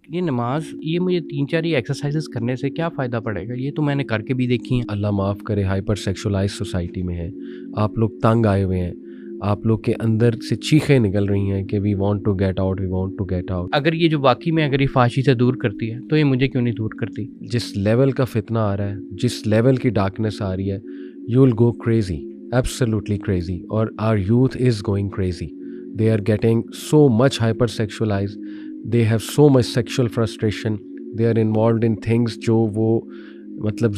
ये नमाज, ये मुझे 3-4 ये एक्सरसाइजेस करने से क्या फ़ायदा पड़ेगा, ये तो मैंने करके भी देखी हैं। अल्लाह माफ़ करे, हाइपर सेक्सुअलाइज सोसाइटी में है, आप लोग तंग आए हुए हैं, आप लोग के अंदर से चीखें निकल रही हैं कि we want to get out, we want to get out. अगर ये जो वाकई में अगर ये फाशी से दूर करती है तो ये मुझे क्यों नहीं दूर करती। जिस लेवल का फितना आ रहा है, जिस लेवल की डार्कनेस आ रही है, you will go crazy, absolutely crazy. और our youth is going crazy, they are getting so much hyper sexualize, they have so much sexual frustration, they are involve in things जो वो मतलब।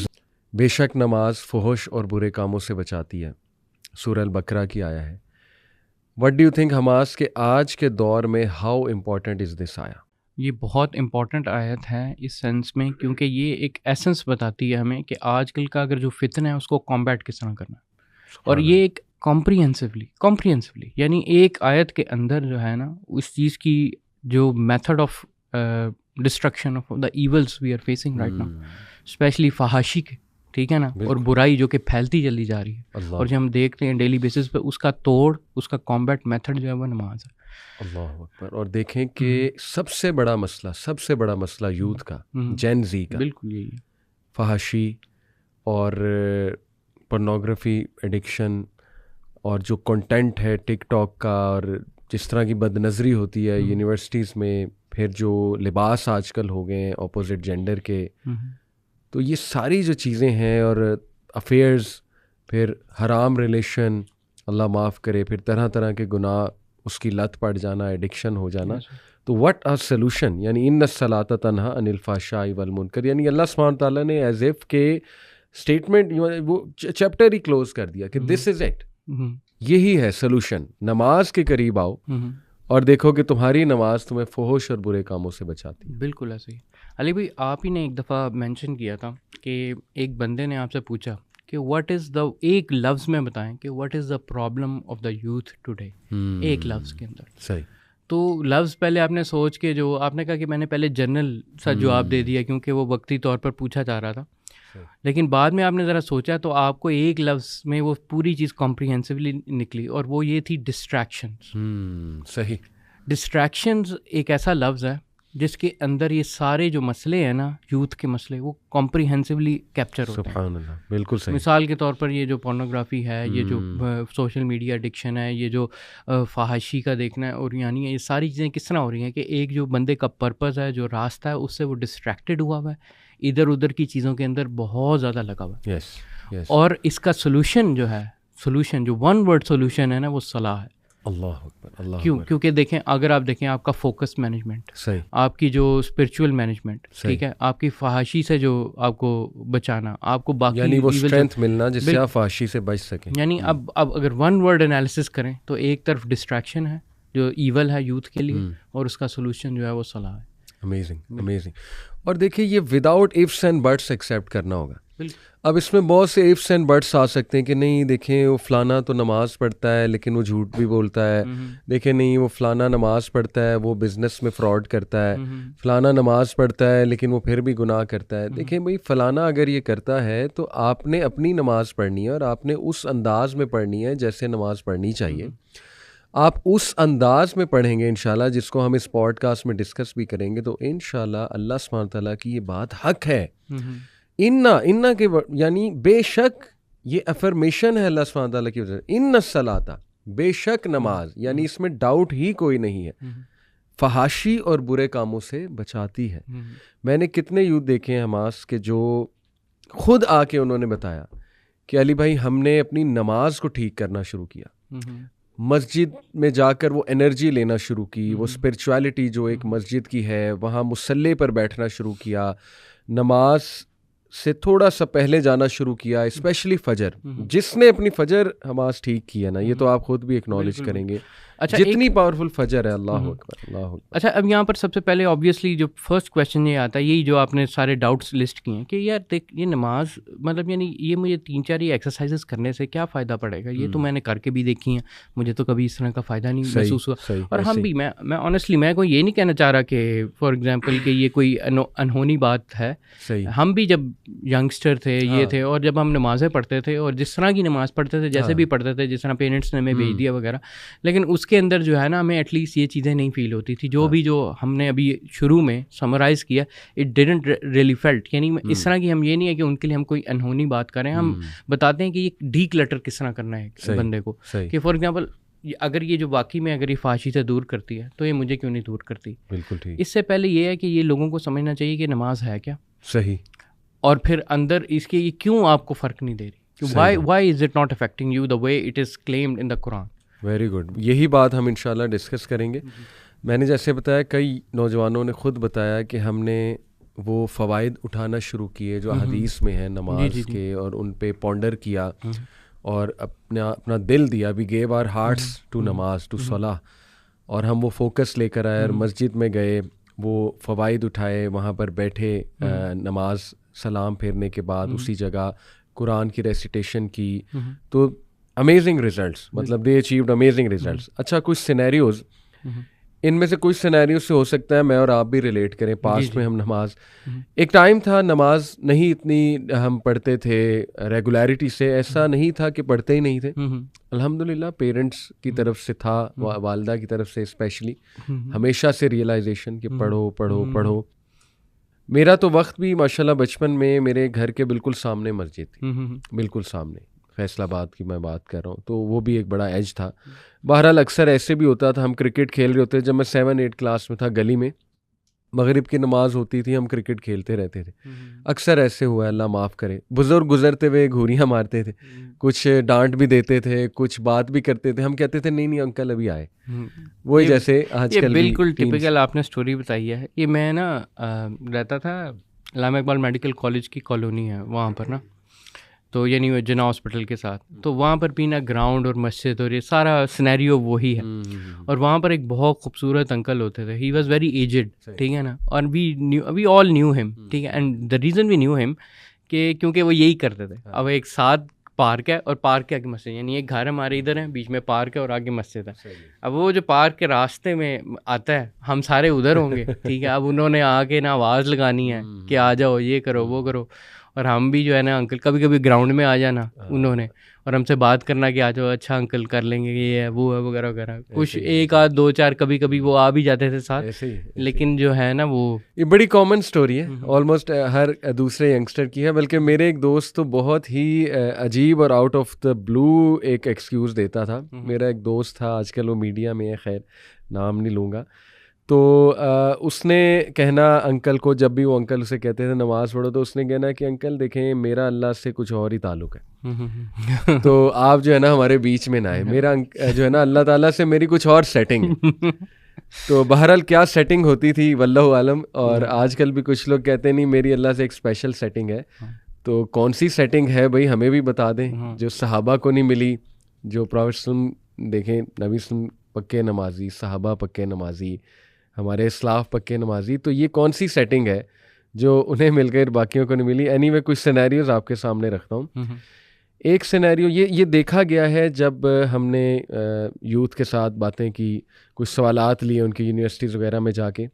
बेशक नमाज फुहश और बुरे कामों से बचाती है, सूरह अल बकरा की आया है। What do you think Hamas के आज के दौर में हाउ इम्पोर्टेंट इज़ दिस आया? ये बहुत इम्पॉर्टेंट आयत है इस सेंस में, क्योंकि ये एक एसेंस बताती है हमें कि आजकल का अगर जो फितना है उसको कॉम्बैट किस तरह करना है। और ये एक कॉम्प्रिहेंसिवली यानी एक आयत के अंदर जो है ना, उस चीज़ की जो method of destruction of the evils we are facing right now, specially फहाशी के, ठीक है ना, और बुराई जो कि फैलती चली जा रही है और जो हम देखते हैं डेली बेसिस पे, उसका तोड़, उसका कॉम्बैट मेथड जो है वो नमाज है। अल्लाह अकबर। और देखें कि सबसे बड़ा मसला यूथ का, जेन जी का, बिल्कुल यही है, फहाशी और पोर्नोग्राफी एडिक्शन, और जो कंटेंट है टिकटॉक का, और जिस तरह की बदनज़री होती है यूनिवर्सिटीज़ में, फिर जो लिबास आजकल हो गए हैं ऑपोजिट जेंडर के, तो ये सारी जो चीज़ें हैं, और अफेयर्स, फिर हराम रिलेशन, अल्लाह माफ़ करे, फिर तरह तरह के गुनाह, उसकी लत पड़ जाना, एडिक्शन हो जाना। तो व्हाट अ सलूशन, यानी इन्न सलात तन्हा अनिल फ़ाहशाई वल मुनकर, यानी अल्लाह सुब्हान तआला ने एज इफ के स्टेटमेंट, वो चैप्टर ही क्लोज कर दिया कि दिस इज़ इट, यही है सलूशन। नमाज के करीब आओ और देखो कि तुम्हारी नमाज तुम्हें फुहश और बुरे कामों से बचाती है। बिल्कुल ऐसे ही। अली भाई, आप ही ने एक दफ़ा मेंशन किया था कि एक बंदे ने आपसे पूछा कि व्हाट इज़ द, एक लफ्ज़ में बताएं कि what is the problem of the youth today, एक लफ्ज़ के अंदर। सही। तो लफ्ज़ पहले आपने सोच के, जो आपने कहा कि मैंने पहले जनरल सा जवाब दे दिया क्योंकि वो वक्ती तौर पर पूछा जा रहा था, लेकिन बाद में आपने ज़रा सोचा तो आपको एक लफ्ज़ में वो पूरी चीज़ कॉम्प्रिहेंसिवली निकली, और वो ये थी डिस्ट्रैक्शंस। सही। डिस्ट्रैक्शंस एक ऐसा लफ्ज़ है जिसके अंदर ये सारे जो मसले हैं ना, यूथ के मसले, वो कॉम्प्रिहेंसिवली कैप्चर होते हैं। बिल्कुल सही। मिसाल के तौर पर ये जो पोर्नोग्राफी है, ये जो सोशल मीडिया एडिक्शन है, ये जो फहाशी का देखना है, और यानी ये सारी चीज़ें किस तरह हो रही हैं कि एक जो बंदे का पर्पज़ है, जो रास्ता है, उससे वो डिस्ट्रैक्टेड हुआ हुआ है, इधर उधर की चीज़ों के अंदर बहुत ज़्यादा लगा हुआ है। yes. और इसका सोल्यूशन जो है, जो वन वर्ड सोल्यूशन है ना, वो सलाह है। अल्लाह अकबर, अल्लाह क्यों? अकबर। क्योंकि देखें, अगर आप देखें आपका फोकस मैनेजमेंट, सही, आपकी जो स्पिरिचुअल मैनेजमेंट, ठीक है, आपकी फहाशी से जो आपको बचाना, आपको बाकी यानी वो स्ट्रेंथ मिलना जिससे आप फहाशी से बच सकें। यानी अब अगर वन वर्ड एनालिसिस करें तो एक तरफ डिस्ट्रैक्शन है जो ईवल है यूथ के लिए, और उसका सोल्यूशन जो है वो सलाह है। Amazing, amazing. और देखिए, ये without ifs and buts accept करना होगा। अब इसमें बहुत से इफ्स एंड बट्स आ सकते हैं कि नहीं, देखें वो फलाना तो नमाज पढ़ता है लेकिन वो झूठ भी बोलता है, देखें नहीं वो फलाना नमाज पढ़ता है वो बिजनेस में फ्रॉड करता है, फलाना नमाज पढ़ता है लेकिन वो फिर भी गुनाह करता है। देखें भाई, फलाना अगर ये करता है तो आपने अपनी नमाज पढ़नी है, और आपने उस अंदाज में पढ़नी है जैसे नमाज पढ़नी चाहिए। आप उस अंदाज में पढ़ेंगे इंशाल्लाह, जिसको हम इस पॉडकास्ट में डिस्कस भी करेंगे, तो इंशाल्लाह अल्लाह सुब्हान तआला की ये बात हक है। इन्ना के यानी बेशक ये अफर्मेशन है अल्लाह सुब्हान तआला की वजह से, इन्ना सलाता, बेशक नमाज, यानी इसमें डाउट ही कोई नहीं है, फहाशी और बुरे कामों से बचाती है। मैंने कितने यूथ देखे हैं हमास के जो खुद आके उन्होंने बताया कि अली भाई, हमने अपनी नमाज को ठीक करना शुरू किया, मस्जिद में जाकर वो एनर्जी लेना शुरू की, वो स्पिरिचुअलिटी जो एक मस्जिद की है, वहाँ मुसल्ले पर बैठना शुरू किया, नमाज से थोड़ा सा पहले जाना शुरू किया, स्पेशली फजर। जिसने अपनी फजर हमास ठीक की है ना, ये तो आप खुद भी एक्नॉलेज करेंगे, अच्छा, जितनी पावरफुल फजर है। अल्लाह अकबर, अल्लाह अकबर। अच्छा, अब यहाँ पर सबसे पहले ऑब्वियसली जो फर्स्ट क्वेश्चन ये आता है, यही जो आपने सारे डाउट्स लिस्ट किए हैं कि यार देख, ये नमाज मतलब यानी ये मुझे 3-4 ये एक्सरसाइजेस करने से क्या फ़ायदा पड़ेगा, ये तो मैंने करके भी देखी हैं, मुझे तो कभी इस तरह का फ़ायदा नहीं महसूस हुआ। और हम भी, मैं ऑनेस्टली मैं कोई ये नहीं कहना चाह रहा कि फॉर एग्जांपल कि ये कोई अनहोनी बात है। हम भी जब यंगस्टर थे, ये थे, और जब हम नमाज़ें पढ़ते थे और जिस तरह की नमाज़ पढ़ते थे, जैसे भी पढ़ते थे, जिस तरह पेरेंट्स ने हमें भेज दिया वगैरह, लेकिन उसके अंदर जो है ना हमें एटलीस्ट ये चीज़ें नहीं फील होती थी जो हमने अभी शुरू में समराइज़ किया, इट डिडंट रियली फेल्ट। यानी इस तरह की हम ये नहीं है कि उनके लिए हम कोई अनहोनी बात करें, हम बताते हैं कि ये डी क्लटर किस तरह करना है बंदे को, कि फॉर एग्जाम्पल अगर ये जो वाकई में अगर ये फाशी से दूर करती है तो ये मुझे क्यों नहीं दूर करती। बिल्कुल ठीक। इससे पहले ये है कि ये लोगों को समझना चाहिए कि नमाज है क्या, सही, और फिर अंदर इसके ये क्यों आपको फ़र्क नहीं दे रही, why is it not affecting you the way it is claimed in the Quran. Very good, यही बात हम इंशाल्लाह डिस्कस करेंगे। मैंने जैसे बताया, कई नौजवानों ने खुद बताया कि हमने वो फ़वाइद उठाना शुरू किए जो हदीस में है नमाज के, और उन पे पॉन्डर किया और अपना दिल दिया, we gave our hearts to नमाज, टू सलाह, और हम वो फोकस लेकर आए और मस्जिद में गए, वो फ़वाइद उठाए, वहाँ पर बैठे, नमाज सलाम फेरने के बाद उसी जगह कुरान की रेसिटेशन की, तो अमेजिंग रिजल्ट्स, मतलब दे अचीव्ड अमेजिंग रिजल्ट्स। अच्छा, कुछ सिनेरियोज, इनमें से कुछ सिनेरियो से हो सकता है मैं और आप भी रिलेट करें। पास्ट में हम नमाज, एक टाइम था नमाज नहीं इतनी हम पढ़ते थे रेगुलरिटी से, ऐसा नहीं था कि पढ़ते ही नहीं थे। अल्हम्दुलिल्लाह पेरेंट्स की तरफ से था, वालिदा की तरफ से स्पेशली हमेशा से रियलाइजेशन कि पढ़ो पढ़ो पढ़ो। मेरा तो वक्त भी माशाल्लाह बचपन में मेरे घर के बिल्कुल सामने मस्जिद थी, बिल्कुल सामने, फैसलाबाद की मैं बात कर रहा हूँ, तो वो भी एक बड़ा एज था। बहरहाल अक्सर ऐसे भी होता था, हम क्रिकेट खेल रहे होते, जब मैं 7-8 क्लास में था, गली में मगरिब की नमाज होती थी, हम क्रिकेट खेलते रहते थे। अक्सर ऐसे हुआ, अल्लाह माफ़ करे, बुजुर्ग गुजरते हुए घूरियाँ मारते थे, कुछ डांट भी देते थे, कुछ बात भी करते थे, हम कहते थे नहीं नहीं अंकल अभी आए, वही जैसे आजकल। बिल्कुल टिपिकल आपने स्टोरी बताई है। ये मैं ना रहता था अल्लामा इकबाल मेडिकल कॉलेज की कॉलोनी है वहाँ पर ना, तो यानी जना हॉस्पिटल के साथ, तो वहाँ पर भी ना ग्राउंड और मस्जिद और ये सारा सिनेरियो वही है। और वहाँ पर एक बहुत खूबसूरत अंकल होते थे, ही वाज वेरी एजेड, ठीक है ना, और वी ऑल न्यू हिम, ठीक है, and the reason we knew him कि क्योंकि वो यही करते थे। अब एक साथ पार्क है और पार्क के आगे मस्जिद, यानी एक घर हमारे इधर है, बीच में पार्क है और आगे मस्जिद है। अब वो जो पार्क के रास्ते में आता है, हम सारे उधर होंगे, ठीक है, अब उन्होंने आके ना आवाज़ लगानी है कि आ जाओ, ये करो, वो करो, और हम भी जो है ना अंकल कभी कभी ग्राउंड में आ जाना उन्होंने, और हमसे बात करना कि आ जाओ, अच्छा अंकल कर लेंगे, ये है वो है वगैरह वगैरह, कुछ एक आध दो चार कभी कभी वो आ भी जाते थे साथ, लेकिन जो है ना वो ये बड़ी कॉमन स्टोरी है, ऑलमोस्ट हर दूसरे यंगस्टर की है। बल्कि मेरे एक दोस्त तो बहुत ही अजीब और आउट ऑफ द ब्लू एक एक्सक्यूज़ देता था। मेरा एक दोस्त था, आजकल वो मीडिया में है, खैर नाम नहीं लूँगा, तो उसने कहना अंकल को, जब भी वो अंकल उसे कहते थे नमाज़ पढ़ो, तो उसने कहना कि अंकल देखें मेरा अल्लाह से कुछ और ही ताल्लुक़ है, तो आप जो है ना हमारे बीच में ना आए, मेरा जो है ना अल्लाह ताला से मेरी कुछ और सेटिंग है। तो बहरहाल क्या सेटिंग होती थी वल्लाहु आलम, और आजकल भी कुछ लोग कहते नहीं मेरी अल्लाह से एक स्पेशल सेटिंग है, तो कौन सी सेटिंग है भाई हमें भी बता दें, जो सहाबा को नहीं मिली, जो प्रॉफेट देखें नबी पक्के नमाजी, सहाबा पक्के नमाजी, हमारे इस्लाफ पक्के नमाजी, तो ये कौन सी सेटिंग है जो उन्हें मिल गई बाकियों को नहीं मिली। एनीवे कुछ सिनेरियोज आपके सामने रखता हूँ। एक सिनेरियो ये देखा गया है जब हमने यूथ के साथ बातें की, कुछ सवालात लिए उनकी यूनिवर्सिटीज़ वगैरह में जाके।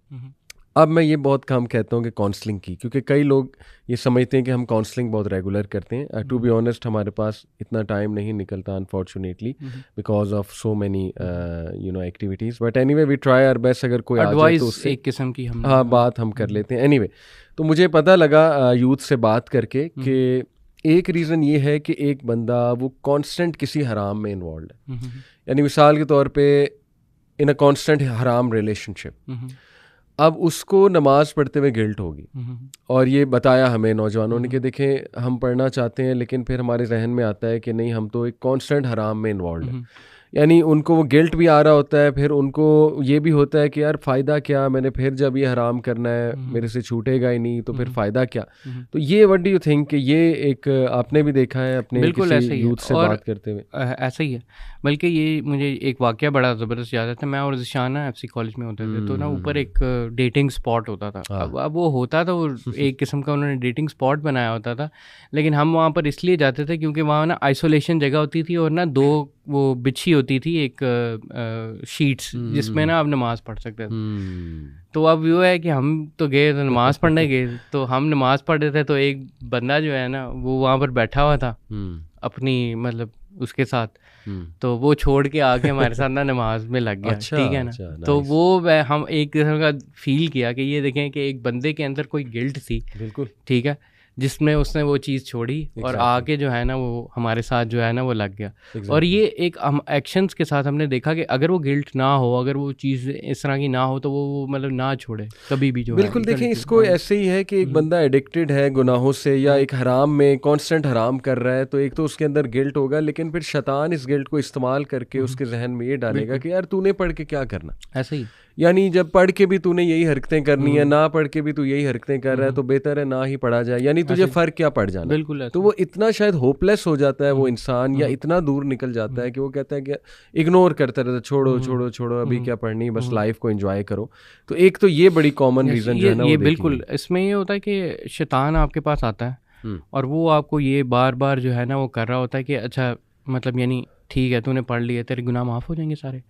अब मैं ये बहुत कम कहता हूँ कि काउंसलिंग की, क्योंकि कई लोग ये समझते हैं कि हम काउंसलिंग बहुत रेगुलर करते हैं। टू बी ऑनेस्ट हमारे पास इतना टाइम नहीं निकलता unfortunately because of so many activities, but anyway we try our best. अगर कोई आ जाए तो उससे एक किस्म की हम बात हम कर लेते हैं। एनीवे तो मुझे पता लगा यूथ से बात करके कि एक रीज़न ये है कि एक बंदा वो कांस्टेंट किसी हराम में इन्वॉल्व है, यानी मिसाल के तौर पे इन अ कांस्टेंट हराम रिलेशनशिप। अब उसको नमाज पढ़ते हुए गिल्ट होगी, और ये बताया हमें नौजवानों ने कि देखें हम पढ़ना चाहते हैं लेकिन फिर हमारे जहन में आता है कि नहीं हम तो एक कांस्टेंट हराम में इन्वॉल्व हैं, यानी उनको वो गिल्ट भी आ रहा होता है, फिर उनको ये भी होता है कि यार फ़ायदा क्या, मैंने फिर जब ये हराम करना है मेरे से छूटेगा ही नहीं, तो फिर फ़ायदा क्या। तो ये व्हाट डू यू थिंक कि ये एक आपने भी देखा है अपने किसी यूथ से बात करते हुए? ऐसा ही है, बल्कि ये मुझे एक वाक़या बड़ा ज़बरदस्त याद था। मैं और ज़िशाना FC कॉलेज में होते थे, तो ना ऊपर एक डेटिंग स्पॉट होता था। अब वो होता था वो एक किस्म का उन्होंने डेटिंग स्पॉट बनाया होता था, लेकिन हम वहाँ पर इसलिए जाते थे क्योंकि वहाँ ना आइसोलेशन जगह होती थी और ना दो वो बिछी होती थी एक शीट्स जिसमें ना आप नमाज पढ़ सकते थे। तो अब वो है कि हम तो गए तो नमाज पढ़ने गए, तो हम नमाज पढ़ रहे थे, तो एक बंदा जो है ना वो वहाँ पर बैठा हुआ था अपनी मतलब उसके साथ, तो वो छोड़ के आके हमारे साथ ना नमाज में लग गया। अच्छा, ठीक है ना। अच्छा, तो वो हम एक तरह का फील किया कि ये देखें कि एक बंदे के अंदर कोई गिल्ट थी, बिल्कुल, ठीक है, जिसमें उसने वो चीज़ छोड़ी और आके जो है ना वो हमारे साथ जो है ना वो लग गया। और ये एक हम एक्शंस के साथ हमने देखा कि अगर वो गिल्ट ना हो, अगर वो चीज़ इस तरह की ना हो, तो वो मतलब ना छोड़े कभी भी जो बिल्कुल। देखें, इसको ऐसे ही है कि एक बंदा एडिक्टेड है गुनाहों से या एक हराम में कांस्टेंट हराम कर रहा है, तो एक तो उसके अंदर गिल्ट होगा, लेकिन फिर शैतान इस गिल्ट को इस्तेमाल करके उसके जहन में ये डालेगा कि यार तूने पढ़ के क्या करना, ऐसे ही, यानी जब पढ़ के भी तूने यही हरकतें करनी है, ना पढ़ के भी तू यही हरकतें कर रहा है, तो बेहतर है ना ही पढ़ा जाए, यानी तुझे फर्क क्या पड़ जाना। बिल्कुल। तो वो इतना शायद होपलेस हो जाता है वो इंसान, या इतना दूर निकल जाता है कि वो कहता है कि इग्नोर करता रहता है, छोड़ो छोड़ो छोड़ो, अभी क्या पढ़नी, बस लाइफ को एंजॉय करो। तो एक तो ये बड़ी कॉमन रीजन जो है ना ये बिल्कुल, इसमें ये होता है कि शैतान आपके पास आता है और वो आपको ये बार बार जो है ना वो कर रहा होता है कि अच्छा मतलब यानी ठीक है तूने पढ़ लिया, तेरे गुनाह माफ़ हो जाएंगे सारे,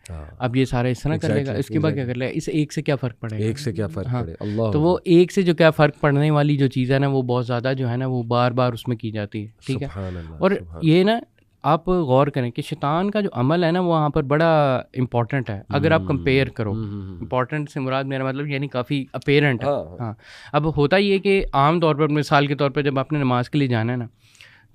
अब ये सारा इस तरह कर लेगा, इसके बाद क्या कर लेगा, इस एक से क्या फ़र्क पड़ेगा, एक से क्या फ़र्क पड़ेगा। अल्लाह, तो वो एक से जो क्या फ़र्क पड़ने वाली जो चीज़ है ना वो बहुत ज़्यादा जो है ना वो बार बार उसमें की जाती है। ठीक है। और ये ना आप गौर करें कि शैतान का जो अमल है ना वो वहाँ पर बड़ा इम्पॉर्टेंट है। अगर आप कंपेयर करो, इम्पॉर्टेंट से मुराद मेरा मतलब यानी काफ़ी अपेरेंट है। हाँ, अब होता ये कि आम तौर पर मिसाल के तौर पर जब आपने नमाज के लिए जाना है ना,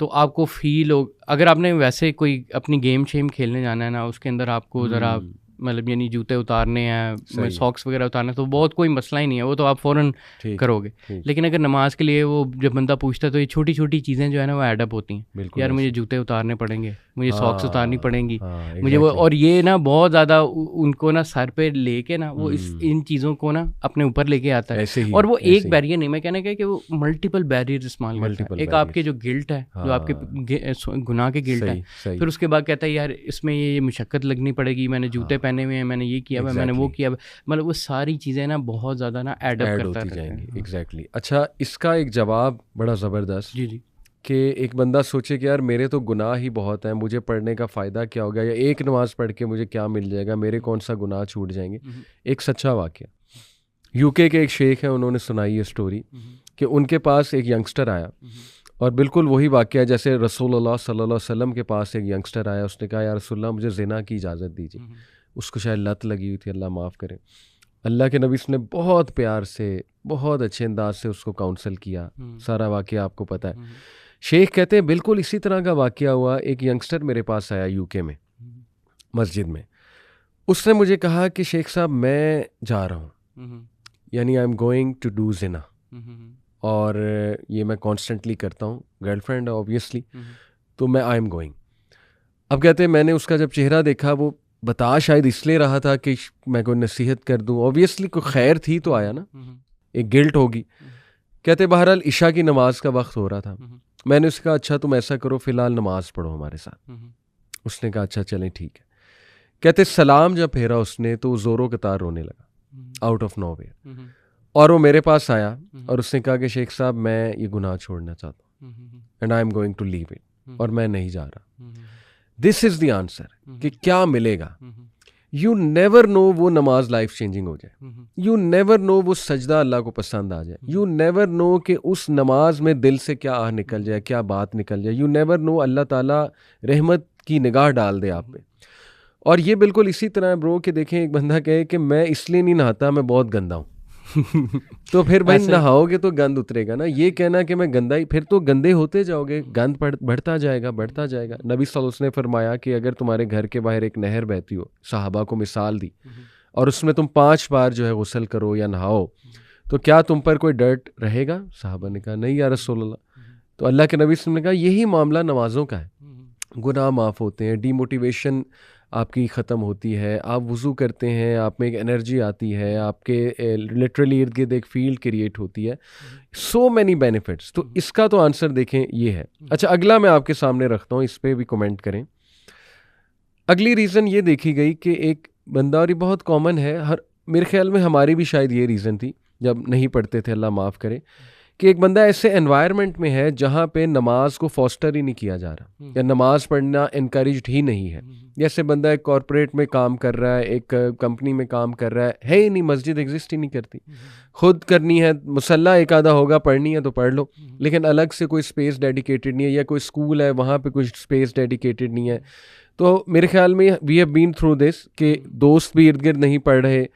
तो आपको फील हो, अगर आपने वैसे कोई अपनी गेम शेम खेलने जाना है ना, उसके अंदर आपको ज़रा मतलब यानी जूते उतारने हैं, सॉक्स वगैरह उतारने, तो बहुत कोई मसला ही नहीं है, वो तो आप फ़ौरन करोगे। लेकिन अगर नमाज के लिए वो जब बंदा पूछता है तो ये छोटी छोटी चीज़ें जो है ना वो एडअप होती हैं। यार मुझे जूते उतारने पड़ेंगे, मुझे सॉक्स उतारनी पड़ेंगी, मुझे वो, और ये ना बहुत ज़्यादा उनको ना सर पे लेके ना वो इन चीज़ों को ना अपने ऊपर लेके आता है। और वो एक बैरियर नहीं, मैं कहने का कि वो मल्टीपल बैरियर इस्तेमाल करता है। एक आपके जो गिल्ट है, जो आपके गुनाह के गिल्ट है, फिर उसके बाद कहता है यार इसमें ये मुशक्कत लगनी पड़ेगी, मैंने जूते पहने हुए हैं, मैंने ये किया हुआ, मैंने वो किया, मतलब वो सारी चीज़ें ना बहुत ज़्यादा ना ऐड होती जाएंगी। एग्जैक्टली। अच्छा, इसका एक जवाब बड़ा ज़बरदस्त जी कि एक बंदा सोचे कि यार मेरे तो गुनाह ही बहुत हैं, मुझे पढ़ने का फ़ायदा क्या होगा, या एक नमाज़ पढ़ के मुझे क्या मिल जाएगा, मेरे कौन सा गुनाह छूट जाएंगे। एक सच्चा वाक़या, यूके के एक शेख हैं, उन्होंने सुनाई ये स्टोरी कि उनके पास एक यंगस्टर आया, और बिल्कुल वही वाक़या जैसे रसूलुल्लाह सल्लल्लाहु अलैहि वसल्लम के पास एक यंगस्टर आया, उसने कहा या रसूलल्लाह मुझे ज़िना की इजाज़त दीजिए। उसको शायद लत लगी हुई थी, अल्लाह माफ़ करे। अल्लाह के नबी ने बहुत प्यार से, बहुत अच्छे अंदाज से उसको काउंसल किया। सारा वाक़या आपको पता है। शेख कहते हैं बिल्कुल इसी तरह का वाक़या हुआ। एक यंगस्टर मेरे पास आया यूके में, मस्जिद में। उसने मुझे कहा कि शेख साहब मैं जा रहा हूँ, यानी I am going to do ज़िना, और ये मैं कॉन्स्टेंटली करता हूँ, गर्लफ्रेंड ऑब्वियसली, तो मैं आई एम गोइंग। अब कहते हैं मैंने उसका जब चेहरा देखा, वो बता शायद इसलिए रहा था कि मैं कोई नसीहत कर दूं, ऑब्वियसली कोई खैर थी तो आया ना, एक गिल्ट होगी। कहते बहरहाल इशा की नमाज का वक्त हो रहा था, मैंने उससे कहा अच्छा तुम ऐसा करो फ़िलहाल नमाज पढ़ो हमारे साथ। उसने कहा अच्छा चलें ठीक है। कहते सलाम जब फेरा उसने तो ज़ोरों कतार रोने लगा, आउट ऑफ नोवेयर, और वो मेरे पास आया और उसने कहा कि शेख साहब मैं ये गुनाह छोड़ना चाहता हूँ, and I am going to leave it, और मैं नहीं जा रहा। दिस इज़ द आंसर कि क्या मिलेगा। यू नेवर नो वो नमाज लाइफ चेंजिंग हो जाए, यू नेवर नो वो सजदा अल्लाह को पसंद आ जाए, यू नेवर नो कि उस नमाज में दिल से क्या आह निकल जाए, क्या बात निकल जाए, यू नेवर नो अल्लाह ताला रहमत की निगाह डाल दे आप पे। और ये बिल्कुल इसी तरह है ब्रो कि देखें एक बंदा कहे कि मैं इसलिए नहीं नहाता, मैं बहुत गंदा हूँ तो फिर भाई नहाओगे तो गंद उतरेगा ना। ये कहना कि मैं गंदा ही, फिर तो गंदे होते जाओगे, गंद बढ़ता जाएगा बढ़ता जाएगा। नबी सल्लल्लाहु अलैहि वसल्लम ने फरमाया कि अगर तुम्हारे घर के बाहर एक नहर बहती हो, सहाबा को मिसाल दी, और उसमें तुम 5 बार जो है गुस्ल करो या नहाओ, तो क्या तुम पर कोई डर्ट रहेगा? सहाबा ने कहा नहीं या रसूलल्लाह। तो अल्लाह के नबी सल्लल्लाहु अलैहि वसल्लम ने कहा यही मामला नमाज़ों का है, गुनाह माफ़ होते हैं, डीमोटिवेशन आपकी ख़त्म होती है, आप वज़ू करते हैं, आप में एक एनर्जी आती है, आपके लिटरली इर्द गिर्द एक फील्ड क्रिएट होती है, सो मैनी बेनिफिट्स। तो इसका तो आंसर देखें ये है। अच्छा अगला मैं आपके सामने रखता हूँ, इस पर भी कमेंट करें। अगली रीज़न ये देखी गई कि एक बंदा, और ये बहुत कॉमन है, हर मेरे ख्याल में हमारी भी शायद ये रीज़न थी जब नहीं पढ़ते थे, अल्लाह माफ़ करे, कि एक बंदा ऐसे एनवायरनमेंट में है जहाँ पे नमाज को फॉस्टर ही नहीं किया जा रहा या नमाज पढ़ना इनकरेज्ड ही नहीं है। जैसे बंदा एक कॉरपोरेट में काम कर रहा है, एक कंपनी में काम कर रहा है ही नहीं, मस्जिद एग्जिस्ट ही नहीं करती। खुद करनी है, मुसल्ला एक आधा होगा, पढ़नी है तो पढ़ लो, लेकिन अलग से कोई स्पेस डेडिकेटेड नहीं है, या कोई स्कूल है वहाँ पे कोई स्पेस डेडिकेटेड नहीं है। तो मेरे ख्याल में we have been through this कि दोस्त भी इर्द गिर्द नहीं पढ़ रहे,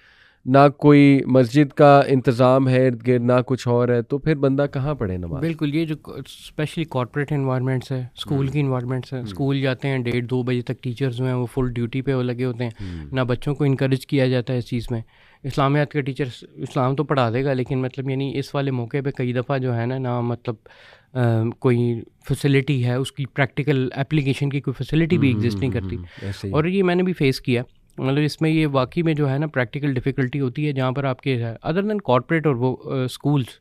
ना कोई मस्जिद का इंतज़ाम है इर्द गिर्द, ना कुछ और है, तो फिर बंदा कहाँ पढ़े नमाज। बिल्कुल, ये जो स्पेशली कॉर्पोरेट इन्वायरमेंट्स है, स्कूल की इन्वायरमेंट्स है, स्कूल जाते हैं 1:30-2 बजे तक, टीचर्स जो हैं वो फुल ड्यूटी पे वो लगे होते हैं, ना बच्चों को इनकरेज किया जाता है इस चीज़ में। इस्लामियात का टीचर इस्लाम तो पढ़ा देगा, लेकिन मतलब यानी इस वाले मौके पे कई दफ़ा जो है ना मतलब कोई फैसिलिटी है उसकी प्रैक्टिकल एप्लीकेशन की कोई फैसिलिटी भी एग्जिस्ट नहीं करती। और ये मैंने भी फेस किया, मतलब इसमें ये वाकई में जो है ना प्रैक्टिकल डिफ़िकल्टी होती है, जहाँ पर आपके अदर देन कॉर्पोरेट और वो स्कूल्स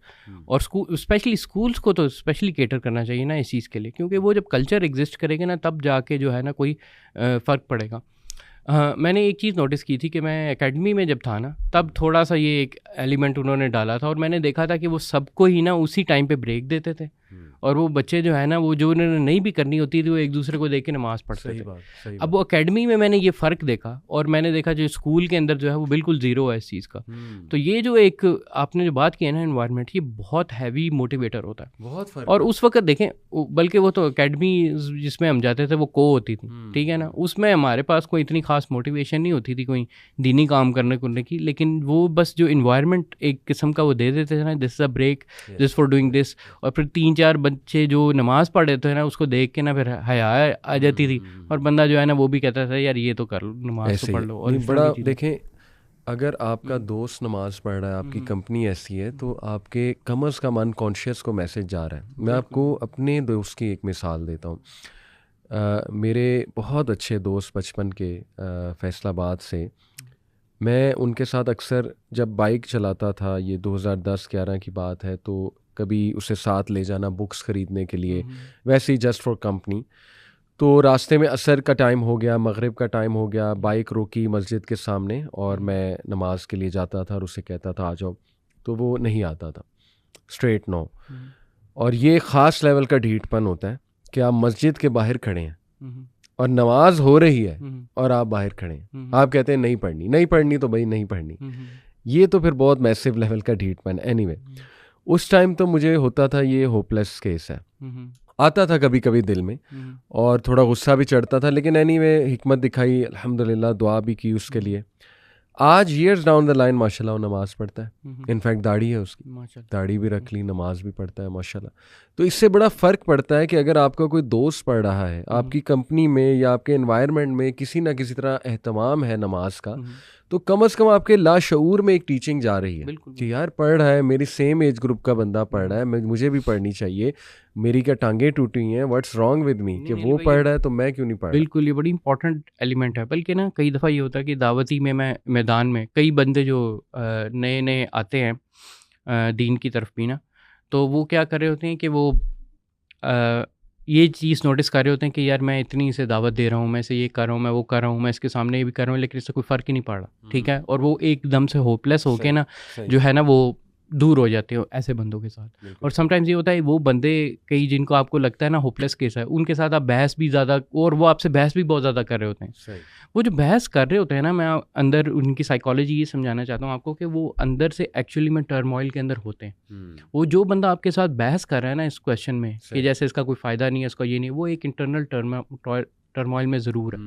और स्कूल स्पेशली स्कूल्स को तो स्पेशली केटर करना चाहिए ना इस चीज़ के लिए, क्योंकि वो जब कल्चर एग्जिस्ट करेगा ना तब जाके जो है ना कोई फ़र्क पड़ेगा। मैंने एक चीज़ नोटिस की थी कि मैं एकेडमी में जब था ना तब थोड़ा सा ये एक एलिमेंट उन्होंने डाला था, और मैंने देखा था कि वो सबको ही ना उसी टाइम पे ब्रेक देते थे, और वो बच्चे जो है ना वो जो उन्होंने नहीं भी करनी होती थी वो एक दूसरे को देख के नमाज पढ़ते थे। अब वो एकेडमी में मैंने ये फ़र्क देखा, और मैंने देखा जो स्कूल के अंदर जो है वो बिल्कुल ज़ीरो है इस चीज़ का। तो ये जो एक आपने जो बात की है ना एनवायरनमेंट, ये बहुत हैवी मोटिवेटर होता है, बहुत फर्क। और उस वक्त देखें, बल्कि वो तो एकेडमी जिसमें हम जाते थे वो को होती थी, ठीक है ना, उसमें हमारे पास कोई इतनी खास मोटिवेशन नहीं होती थी कोई दीनी काम करने की, लेकिन वो बस जो इन्वायरमेंट एक किस्म का वो दे देते थे ना, this is a break this for doing this, और फिर 3-4 बच्चे जो नमाज पढ़ रहे थे ना उसको देख के ना फिर हया आ जाती थी, और बंदा जो है ना वो भी कहता था यार ये तो कर लो, नमाज तो पढ़ लो। और बड़ा देखें, अगर आपका दोस्त नमाज पढ़ रहा है, आपकी कंपनी ऐसी है, तो आपके कम अज़ कम अनकॉन्शियस को मैसेज जा रहा है। मैं आपको अपने दोस्त की एक मिसाल देता हूँ। मेरे बहुत अच्छे दोस्त बचपन के फैसलाबाद से, मैं उनके साथ अक्सर जब बाइक चलाता था, ये 2010-11 की बात है, तो कभी उसे साथ ले जाना बुक्स ख़रीदने के लिए, वैसे ही जस्ट फॉर कंपनी। तो रास्ते में असर का टाइम हो गया, मगरिब का टाइम हो गया, बाइक रोकी मस्जिद के सामने, और मैं नमाज के लिए जाता था और उसे कहता था आ जाओ, तो वो नहीं आता था, स्ट्रेट नो। और ये ख़ास लेवल का ढीठपन होता है कि आप मस्जिद के बाहर खड़े हैं और नमाज हो रही है और आप बाहर खड़े हैं, आप कहते हैं नहीं पढ़नी तो भाई नहीं पढ़नी। ये तो फिर बहुत मैसिव लेवल का ढीठपन। एनीवे, उस टाइम तो मुझे होता था ये होपलेस केस है, आता था कभी कभी दिल में और थोड़ा गुस्सा भी चढ़ता था, लेकिन एनीवे हिकमत दिखाई, अल्हम्दुलिल्लाह दुआ भी की उसके लिए। आज ईयर्स डाउन द लाइन माशाल्लाह वो नमाज पढ़ता है, इनफैक्ट दाढ़ी है उसकी, दाढ़ी भी रख ली, नमाज भी पढ़ता है माशाल्लाह। तो इससे बड़ा फ़र्क पड़ता है कि अगर आपका कोई दोस्त पढ़ रहा है, आपकी कंपनी में या आपके एनवायरनमेंट में किसी ना किसी तरह एहतमाम है नमाज का, तो कम से कम आपके लाशऊर में एक टीचिंग जा रही है कि यार पढ़ रहा है, मेरी सेम एज ग्रुप का बंदा पढ़ रहा है, मुझे भी पढ़नी चाहिए, मेरी क्या टांगें टूटी हैं, व्हाट्स रॉन्ग विद मी कि वो पढ़ रहा है तो मैं क्यों नहीं पढ़ रहा। बिल्कुल, ये बड़ी इंपॉर्टेंट एलिमेंट है। बल्कि ना कई दफ़ा ये होता है कि दावती में मैदान में कई बंदे जो नए नए आते हैं दीन की तरफ भी ना, तो वो क्या कर रहे होते हैं कि वो ये चीज़ नोटिस कर रहे होते हैं कि यार मैं इतनी इसे दावत दे रहा हूँ, मैं इसे ये कर रहा हूँ, मैं वो कर रहा हूँ, मैं इसके सामने ये भी कर रहा हूँ, लेकिन इससे कोई फ़र्क ही नहीं पड़ रहा, ठीक है। और वो एकदम से होपलेस होके ना जो है ना वो दूर हो जाते हो ऐसे बंदों के साथ। और समटाइम्स ये होता है वो बंदे कई जिनको आपको लगता है ना होपलेस केस है, उनके साथ आप बहस भी ज़्यादा, और वो आपसे बहस भी बहुत ज़्यादा कर रहे होते हैं। वो जो बहस कर रहे होते हैं ना, मैं अंदर उनकी साइकोलॉजी ये समझाना चाहता हूँ आपको कि वो अंदर से एक्चुअली में टर्मोइल के अंदर होते हैं। वो जो बंदा आपके साथ बहस कर रहा है ना इस क्वेश्चन में कि जैसे इसका कोई फ़ायदा नहीं है, इसका ये नहीं, वो एक इंटरनल टर्मोइल में ज़रूर है,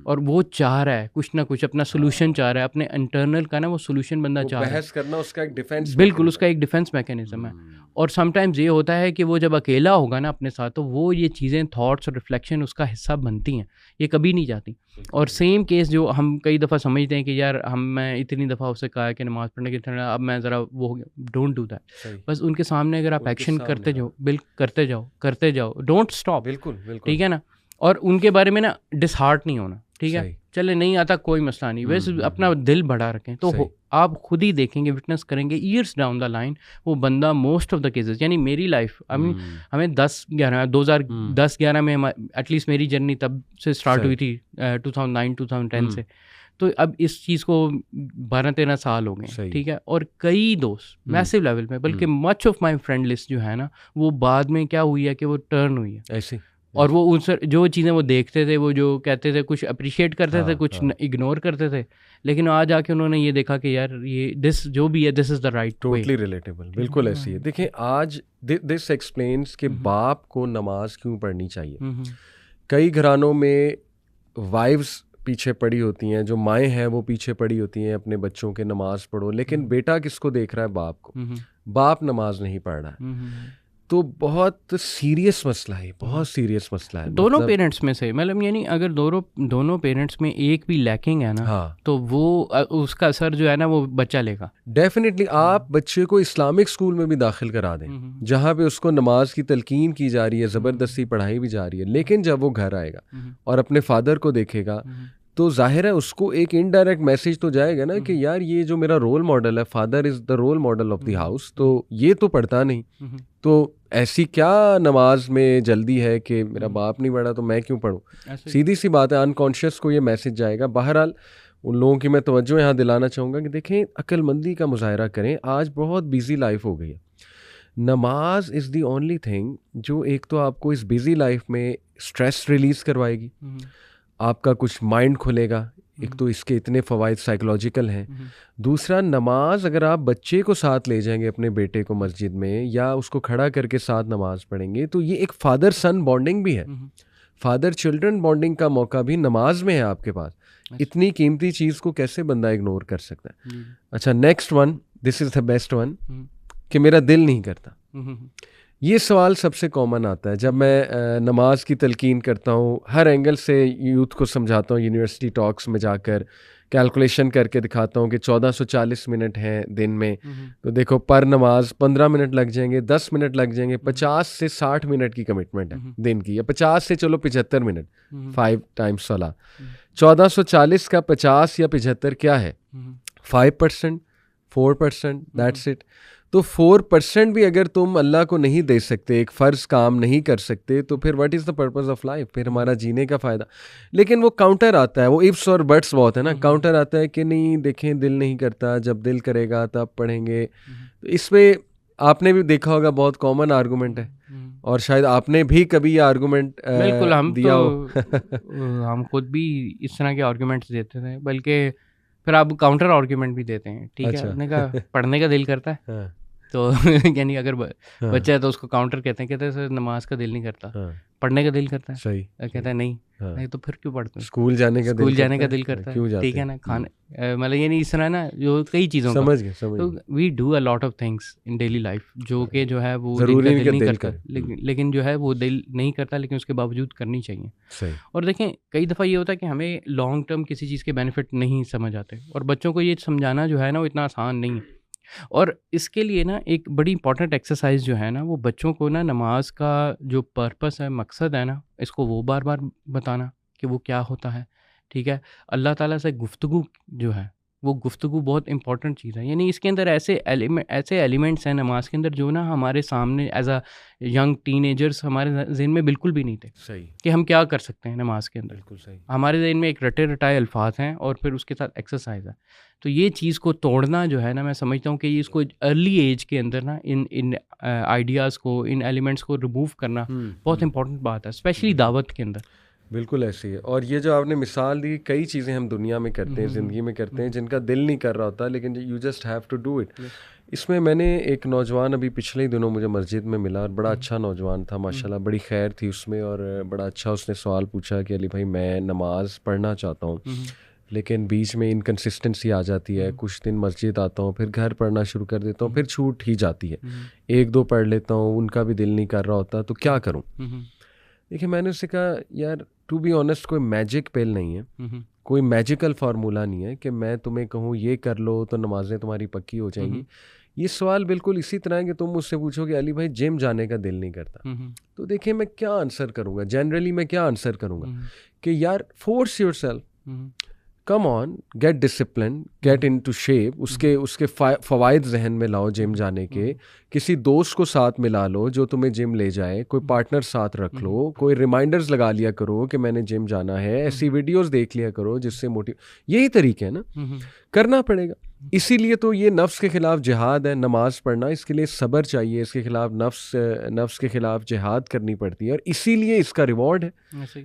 और वो चाह रहा है कुछ ना कुछ अपना सोल्यूशन चाह रहा है, अपने इंटरनल का ना वो सोल्यूशन बंदा चाह रहा है। बहस करना उसका एक डिफेंस, बिल्कुल उसका एक डिफेंस मैकेनिज्म है। और समटाइम्स ये होता है कि वो जब अकेला होगा ना अपने साथ, तो वो ये चीज़ें थॉट्स और रिफ्लेक्शन उसका हिस्सा बनती हैं, ये कभी नहीं जाती। और सेम केस जो हम कई दफ़ा समझते हैं कि यार मैं इतनी दफ़ा उससे कहा है कि नमाज़ पढ़ने की तरह, अब मैं ज़रा वो डोंट डू दैट। बस उनके सामने अगर आप एक्शन करते जाओ, डोंट स्टॉप, बिल्कुल ठीक है ना। और उनके बारे में ना डिसहार्ट नहीं होना, ठीक है, चले नहीं आता कोई मसला नहीं, वैसे अपना दिल बढ़ा रखें, तो आप खुद ही देखेंगे, विटनेस करेंगे ईयर्स डाउन द लाइन वो बंदा मोस्ट ऑफ द केसेस, यानी मेरी लाइफ हमें 2010-11 में एटलीस्ट मेरी जर्नी तब से स्टार्ट हुई थी 2009-2010 से। तो अब इस चीज़ को 12-13 साल हो गए, ठीक है, और कई दोस्त मैसिव लेवल में, बल्कि much of my friend list जो है ना, वो बाद में क्या हुई है कि वो टर्न हुई है ऐसे, और वो उन जो चीज़ें वो देखते थे, वो जो कहते थे, कुछ अप्रिशिएट करते थे, कुछ इग्नोर करते थे, लेकिन आज आके उन्होंने ये देखा कि यार ये दिस जो भी है, this is the right, totally relatable, बिल्कुल ऐसी है। देखिए आज दिस एक्सप्लेन्स कि बाप को नमाज क्यों पढ़नी चाहिए। कई घरानों में वाइफ्स पीछे पड़ी होती हैं, जो माएँ हैं वो पीछे पड़ी होती हैं अपने बच्चों के नमाज पढ़ो, लेकिन बेटा किसको देख रहा है? बाप को। बाप नमाज नहीं पढ़ रहा है, तो बहुत सीरियस मसला है, बहुत सीरियस मसला है। दोनों पेरेंट्स में से, मतलब यानी अगर दोनों पेरेंट्स में एक भी लैकिंग है ना, हाँ, तो वो उसका असर जो है ना वो बच्चा लेगा डेफिनेटली। आप बच्चे को इस्लामिक स्कूल में भी दाखिल करा दें, जहाँ पे उसको नमाज की तलकीन की जा रही है, ज़बरदस्ती पढ़ाई भी जा रही है, लेकिन जब वो घर आएगा और अपने फादर को देखेगा तो जाहिर है उसको एक इनडायरेक्ट मैसेज तो जाएगा ना कि यार ये जो मेरा रोल मॉडल है, father is the role model of the house, तो ये तो पढ़ता नहीं, तो ऐसी क्या नमाज में जल्दी है कि मेरा बाप नहीं पढ़ा तो मैं क्यों पढ़ूं? सीधी सी बात है, अनकॉन्शियस को ये मैसेज जाएगा। बहरहाल उन लोगों की मैं तवज्जो यहाँ दिलाना चाहूँगा कि देखें, अक्लमंदी का मुजाहरा करें। आज बहुत बिजी लाइफ हो गई है, नमाज इज़ द ओनली थिंग जो एक तो आपको इस बिजी लाइफ में स्ट्रेस रिलीज़ करवाएगी, आपका कुछ माइंड खुलेगा, एक तो इसके इतने फ़वाइद साइकोलॉजिकल हैं, दूसरा नमाज अगर आप बच्चे को साथ ले जाएंगे अपने बेटे को मस्जिद में या उसको खड़ा करके साथ नमाज पढ़ेंगे तो ये एक फादर सन बॉन्डिंग भी है, फादर चिल्ड्रन बॉन्डिंग का मौका भी नमाज में है आपके पास। इतनी कीमती चीज़ को कैसे बंदा इग्नोर कर सकता है? अच्छा, next one, this is the best one, कि मेरा दिल नहीं करता। ये सवाल सबसे कॉमन आता है जब मैं नमाज की तलकीन करता हूँ, हर एंगल से यूथ को समझाता हूँ, यूनिवर्सिटी टॉक्स में जाकर कैलकुलेशन करके दिखाता हूँ कि 1440 मिनट हैं दिन में, तो देखो पर नमाज 15 मिनट लग जाएंगे, 10 मिनट लग जाएंगे, 50 से 60 मिनट की कमिटमेंट है दिन की, या 50 से चलो 75 मिनट, 5 टाइम्स 16, 1440 का 50 या 75 क्या है? 5%, 4%, दैट्स इट। तो 4% भी अगर तुम अल्लाह को नहीं दे सकते, एक फ़र्ज़ काम नहीं कर सकते, तो फिर what is the purpose of life? फिर हमारा जीने का फ़ायदा। लेकिन वो काउंटर आता है, वो इफ्स और बट्स बहुत है ना, काउंटर आता है कि नहीं देखें दिल नहीं करता, जब दिल करेगा तब पढ़ेंगे। तो इसमें आपने भी देखा होगा बहुत कॉमन आर्गूमेंट है, और शायद आपने भी कभी ये आर्गूमेंट बिल्कुल हम दिया हो। हम खुद भी इस तरह के आर्गूमेंट्स देते थे, बल्कि फिर आप काउंटर आर्गूमेंट भी देते हैं, ठीक है, आपने कहा पढ़ने का दिल करता है तो यानी अगर बच्चा है तो उसको काउंटर कहते हैं सर नमाज का दिल नहीं करता, पढ़ने का दिल करता है, सही कहता है नहीं तो फिर क्यों पढ़ते हैं? स्कूल जाने का दिल करता है, ठीक है ना, खाने मतलब ये नहीं, इस तरह ना जो कई चीज़ों समझ गए, तो we do a lot of things in daily life जो कि जो है वो दिल नहीं करता, लेकिन जो है वो दिल नहीं करता, लेकिन उसके बावजूद करनी चाहिए। और देखें कई दफ़ा ये होता है कि हमें लॉन्ग टर्म किसी चीज़ के बेनिफिट नहीं समझ आते, और बच्चों को ये समझाना जो है ना वो इतना आसान नहीं है। और इसके लिए ना एक बड़ी इंपॉर्टेंट एक्सरसाइज जो है ना, वो बच्चों को ना नमाज का जो पर्पस है, मकसद है ना, इसको वो बार बार बताना कि वो क्या होता है, ठीक है। अल्लाह ताला से गुफ्तगू जो है वो गुफ्तगू बहुत इंपॉर्टेंट चीज़ है, यानी इसके अंदर ऐसे एलिमेंट्स हैं नमाज के अंदर जो ना हमारे सामने एज अ यंग टीनेजर्स हमारे जहन में बिल्कुल भी नहीं थे। सही कि हम क्या कर सकते हैं नमाज के अंदर, बिल्कुल सही। हमारे जहन में एक रटे रटाए अल्फाज हैं और फिर उसके साथ एक्सरसाइज है। तो ये चीज़ को तोड़ना जो है ना, मैं समझता हूँ कि इसको अर्ली एज के अंदर ना इन आइडियाज़ को, इन एलिमेंट्स को रिमूव करना बहुत इंपॉर्टेंट बात है, स्पेशली दावत के अंदर। बिल्कुल ऐसी है। और ये जो आपने मिसाल दी, कई चीज़ें हम दुनिया में करते हैं, ज़िंदगी में करते हैं, जिनका दिल नहीं कर रहा होता, लेकिन you just have to do it. इसमें मैंने एक नौजवान अभी पिछले ही दिनों मुझे मस्जिद में मिला, और बड़ा अच्छा नौजवान था माशाल्लाह, बड़ी खैर थी उसमें, और बड़ा अच्छा उसने सवाल पूछा कि अली भाई मैं नमाज़ पढ़ना चाहता हूँ, लेकिन बीच में इनकन्सिस्टेंसी आ जाती है, कुछ दिन मस्जिद आता हूँ, फिर घर पढ़ना शुरू कर देता हूँ, फिर छूट ही जाती है, एक दो पढ़ लेता हूँ, उनका भी दिल नहीं कर रहा होता, तो क्या करूँ? देखिए मैंने उससे कहा यार टू बी ऑनेस्ट कोई मैजिक पिल नहीं है, कोई मैजिकल फार्मूला नहीं है कि मैं तुम्हें कहूँ ये कर लो तो नमाजें तुम्हारी पक्की हो जाएंगी। ये सवाल बिल्कुल इसी तरह है कि तुम मुझसे पूछो कि अली भाई जिम जाने का दिल नहीं करता, तो देखिए मैं क्या आंसर करूँगा, जनरली मैं क्या आंसर करूँगा कि यार force yourself, come on, get discipline, get into shape, उसके फ़वाइद जहन में लाओ जिम जाने के, किसी दोस्त को साथ मिला लो जो तुम्हें जिम ले जाए, कोई पार्टनर साथ रख लो, कोई रिमाइंडर्स लगा लिया करो कि मैंने जिम जाना है, ऐसी वीडियोस देख लिया करो जिससे यही तरीके है ना, करना पड़ेगा। इसीलिए तो ये नफ्स के खिलाफ जिहाद है, नमाज पढ़ना, इसके लिए सब्र चाहिए, इसके खिलाफ नफ्स के खिलाफ जिहाद करनी पड़ती है, और इसीलिए इसका रिवॉर्ड है।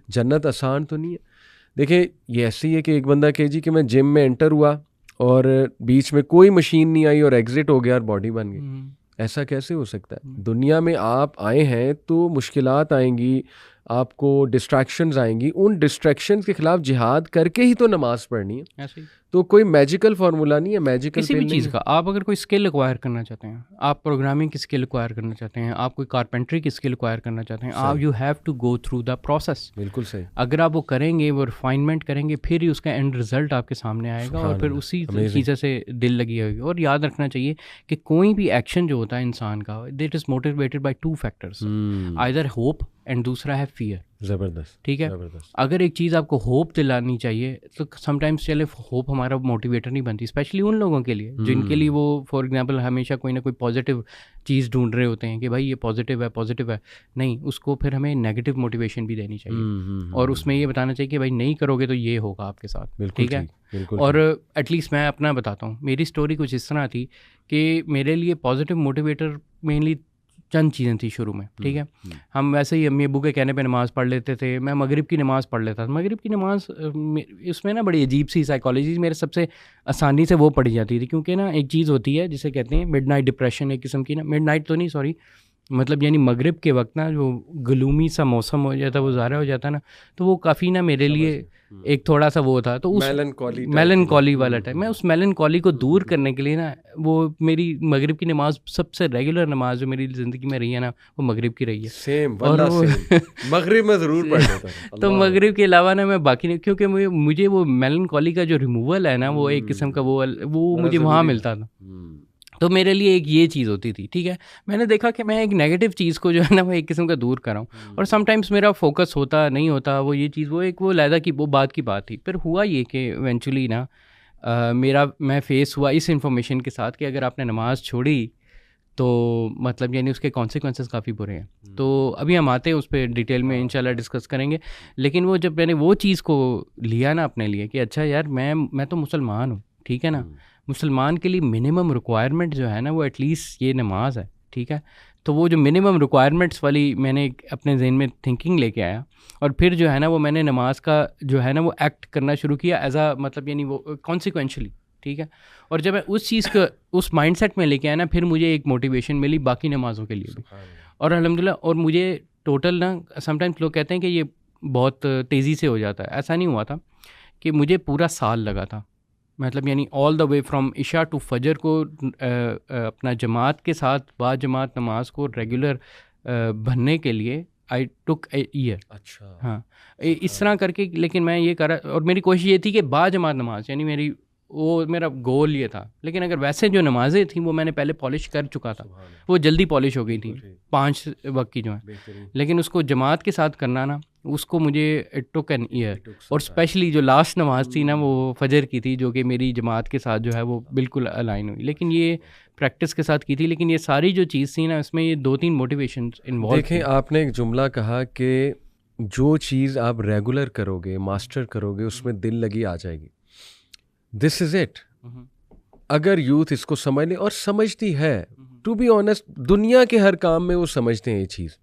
जन्नत आसान तो नहीं है। देखिए ये ऐसी है कि एक बंदा कहे जी कि मैं जिम में एंटर हुआ और बीच में कोई मशीन नहीं आई और एग्जिट हो गया और बॉडी बन गई, ऐसा कैसे हो सकता है? दुनिया में आप आए हैं तो मुश्किलात आएंगी, आपको डिस्ट्रैक्शंस आएंगी, उन डिस्ट्रैक्शंस के खिलाफ जिहाद करके ही तो नमाज पढ़नी है। ऐसे ही तो कोई मैजिकल फार्मूला नहीं है, मैजिकल किसी भी चीज़ का। आप अगर कोई स्किल एक्वायर करना चाहते हैं, आप प्रोग्रामिंग की स्किल एक्वायर करना चाहते हैं, आप कोई कारपेंट्री की स्किल एक्वायर करना चाहते हैं, आप you have to go through the process. बिल्कुल सही। अगर आप वो करेंगे, वो रिफाइनमेंट करेंगे, फिर ही उसका एंड रिजल्ट आपके सामने आएगा और फिर उसी चीज़ें से दिल लगी होगी। और याद रखना चाहिए कि कोई भी एक्शन जो होता है इंसान का, that is motivated by 2 factors, either hope and दूसरा है फियर। ज़बरदस्त, ठीक है। अगर एक चीज़ आपको होप दिलानी चाहिए तो समटाइम्स चले होप हमारा मोटिवेटर नहीं बनती, स्पेशली उन लोगों के लिए जिनके लिए वो फॉर एग्जांपल हमेशा कोई ना कोई पॉजिटिव चीज़ ढूंढ रहे होते हैं कि भाई ये पॉजिटिव है, नहीं, उसको फिर हमें नेगेटिव मोटिवेशन भी देनी चाहिए और उसमें ये बताना चाहिए कि भाई नहीं करोगे तो ये होगा आपके साथ। ठीक है। और एटलीस्ट मैं अपना बताता हूँ, मेरी स्टोरी कुछ इस तरह थी कि मेरे लिए पॉजिटिव मोटिवेटर मेनली चंद चीज़ें थी शुरू में। ठीक है। हम वैसे ही अम्मी अबू के कहने पे नमाज़ पढ़ लेते थे। मैं मगरिब की नमाज़ पढ़ लेता था। मगरिब की नमाज़ इसमें ना बड़ी अजीब सी साइकोलॉजी मेरे सबसे आसानी से वो पढ़ी जाती थी, क्योंकि ना एक चीज़ होती है जिसे कहते हैं मिडनाइट डिप्रेशन, एक किस्म की ना, मिडनाइट तो नहीं सॉरी, मतलब यानी मगरिब के वक्त ना जो ग्लूमी सा मौसम हो जाता है, वो ज़ाहिर हो जाता है ना, तो वो काफ़ी ना मेरे लिए एक थोड़ा सा वो था, तो उस मेलनकॉली वाला टाइम, मैं उस मेलनकॉली को दूर करने के लिए ना, वो मेरी मगरिब की नमाज सबसे रेगुलर नमाज जो मेरी ज़िंदगी में रही है ना, वो मगरिब की रही है। सेम, और मगरिब में ज़रूर पढ़ लेता हूं। तो मगरिब के अलावा ना मैं बाकी नहीं, क्योंकि मुझे वो मेलनकॉली का जो रिमूवल है ना, वो एक किस्म का वो मुझे वहाँ मिलता था। तो मेरे लिए एक ये चीज़ होती थी। ठीक है। मैंने देखा कि मैं एक नेगेटिव चीज़ को जो है ना वो एक किस्म का दूर कर रहा हूँ, और समटाइम्स मेरा फोकस होता नहीं होता, वो ये चीज़ वो लहदा की वो बात की बात थी। फिर हुआ ये कि इवेंचुअली ना मैं फेस हुआ इस इंफॉर्मेशन के साथ कि अगर आपने नमाज़ छोड़ी तो मतलब यानी उसके कॉन्सिक्वेंसेस काफ़ी बुरे हैं। तो अभी हम आते हैं उस पर डिटेल में इंशाल्लाह डिस्कस करेंगे। लेकिन वो जब मैंने वो चीज़ को लिया ना अपने लिए कि अच्छा यार मैं तो मुसलमान हूँ, ठीक है ना, मुसलमान के लिए मिनिमम रिक्वायरमेंट जो है ना वो एटलीस्ट ये नमाज है। ठीक है। तो वो जो मिनिमम रिक्वायरमेंट्स वाली मैंने अपने जहन में थिंकिंग लेके आया, और फिर जो है ना वो मैंने नमाज का जो है ना वो एक्ट करना शुरू किया एज आ मतलब यानी वो कॉन्सिक्वेंशली। ठीक है। और जब मैं उस चीज़ को उस माइंडसेट में लेके आया ना, फिर मुझे एक मोटिवेशन मिली बाकी नमाज़ों के लिए भी, और अल्हम्दुलिल्लाह। और मुझे टोटल ना समटाइम्स लोग कहते हैं कि ये बहुत तेज़ी से हो जाता है, ऐसा नहीं हुआ था कि मुझे पूरा साल लगा था, मतलब यानी ऑल द वे फ्रॉम इशा टू फजर को अपना जमात के साथ बाद जमात नमाज को रेगुलर बनने के लिए आई टुक ए ईयर। अच्छा। हाँ, इस तरह करके। लेकिन मैं ये कर रहा, और मेरी कोशिश ये थी कि बाद जमात नमाज, यानी मेरा गोल ये था। लेकिन अगर वैसे जो नमाज़ें थी वो मैंने पहले पॉलिश कर चुका था, वो जल्दी पॉलिश हो गई थी 5 वक्त की जो है। लेकिन उसको जमात के साथ करना ना, उसको मुझे इट टुक एन ईयर। और स्पेशली जो लास्ट नमाज थी ना वो फजर की थी, जो कि मेरी जमात के साथ जो है वो बिल्कुल अलाइन हुई। लेकिन ये प्रैक्टिस के साथ की थी। लेकिन ये सारी जो चीज़ थी ना, इसमें ये 2-3 मोटिवेशन इन्वॉल्व। देखें, आपने एक जुमला कहा कि जो चीज़ आप रेगुलर करोगे, मास्टर करोगे, उसमें दिल लगी आ जाएगी। This is it. अगर यूथ इसको समझ ले, और समझती है, टू बी ऑनेस्ट, दुनिया के हर काम में वो समझते हैं ये चीज़।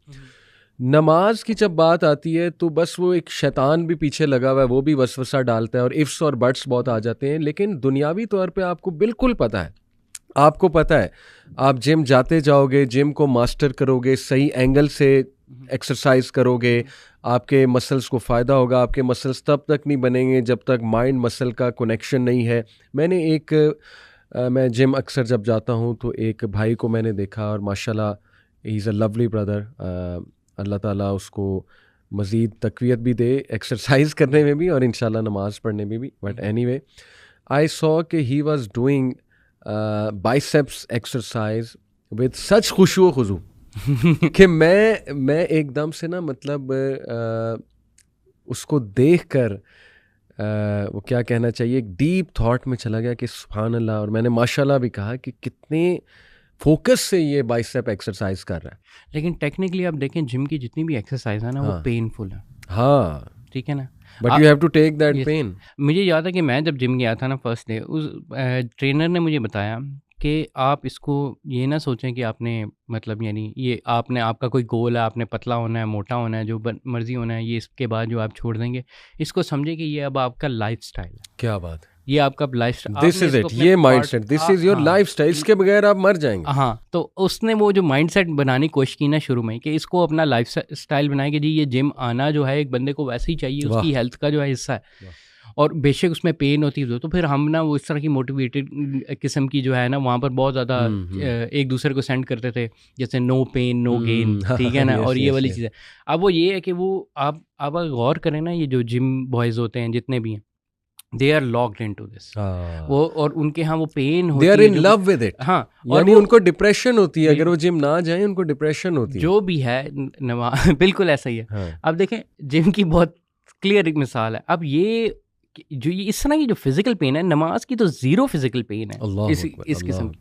नमाज की जब बात आती है तो बस वो एक शैतान भी पीछे लगा हुआ है, वो भी वसवसा डालता है और इफ्स और बट्स बहुत आ जाते हैं। लेकिन दुनियावी तौर पे आपको बिल्कुल पता है, आपको पता है, आप जिम जाते जाओगे, जिम को मास्टर करोगे, सही एंगल से एक्सरसाइज करोगे, आपके मसल्स को फ़ायदा होगा। आपके मसल्स तब तक नहीं बनेंगे जब तक माइंड मसल का कनेक्शन नहीं है। मैं जिम अक्सर जब जाता हूँ तो एक भाई को मैंने देखा, और माशाल्लाह he is a lovely brother. Allah ताला उसको मज़ीद तक़वियत भी दे एक्सरसाइज करने में भी और इंशाल्लाह नमाज़ पढ़ने में भी। बट एनीवे, आई सॉ कि he was doing biceps exercise with such खुशू खुजू कि मैं एकदम से ना मतलब उसको देखकर वो क्या कहना चाहिए, एक डीप थॉट में चला गया कि सुभान अल्लाह। और मैंने माशाल्लाह भी कहा कि कितने फोकस से ये बाइसेप एक्सरसाइज कर रहा है। लेकिन टेक्निकली आप देखें जिम की जितनी भी एक्सरसाइज है ना वो पेनफुल है। हाँ ठीक है ना, but you have to take that pain. मुझे याद है कि मैं जब जिम गया था ना फर्स्ट डे, उस ट्रेनर ने मुझे बताया कि आप इसको ये ना सोचें कि आपने मतलब यानी ये आपने आपका कोई गोल है, आपने पतला होना है, मोटा होना है, जो मर्जी होना है, ये इसके बाद जो आप छोड़ देंगे, इसको समझे कि ये अब आपका लाइफस्टाइल है। क्या बात है, ये आपका लाइफस्टाइल, दिस इज इट, ये mindset, this is your lifestyle, इसके बगैर आप मर जाएंगे। हाँ, तो उसने वो जो माइंडसेट बनाने की कोशिश की ना शुरू में कि इसको अपना लाइफस्टाइल बनाए कि जी ये जिम आना जो है एक बंदे को वैसे ही चाहिए, उसकी हेल्थ का जो है हिस्सा है, और बेशक उसमें पेन होती है। तो फिर हम ना वो इस तरह की मोटिवेटेड किस्म की जो है ना वहाँ पर बहुत ज़्यादा एक दूसरे को सेंड करते थे, जैसे नो पेन नो गेन, ठीक है ना। और ये वाली चीज़ है। अब वो ये है कि वो आप गौर करें ना, ये जो जिम बॉयज़ होते हैं जितने भी हैं, they are locked into this. वो और उनके यहाँ वो पेन होती है, they are in love with it. हाँ, और उनको डिप्रेशन होती है, अगर वो जिम ना जाए उनको डिप्रेशन होती है, जो भी है बिल्कुल ऐसा ही है। हाँ। अब देखें जिम की बहुत क्लियर एक मिसाल है। अब ये जो ये इस तरह की जो फिजिकल पेन है, नमाज की तो जीरो फिजिकल पेन है इस किस्म की।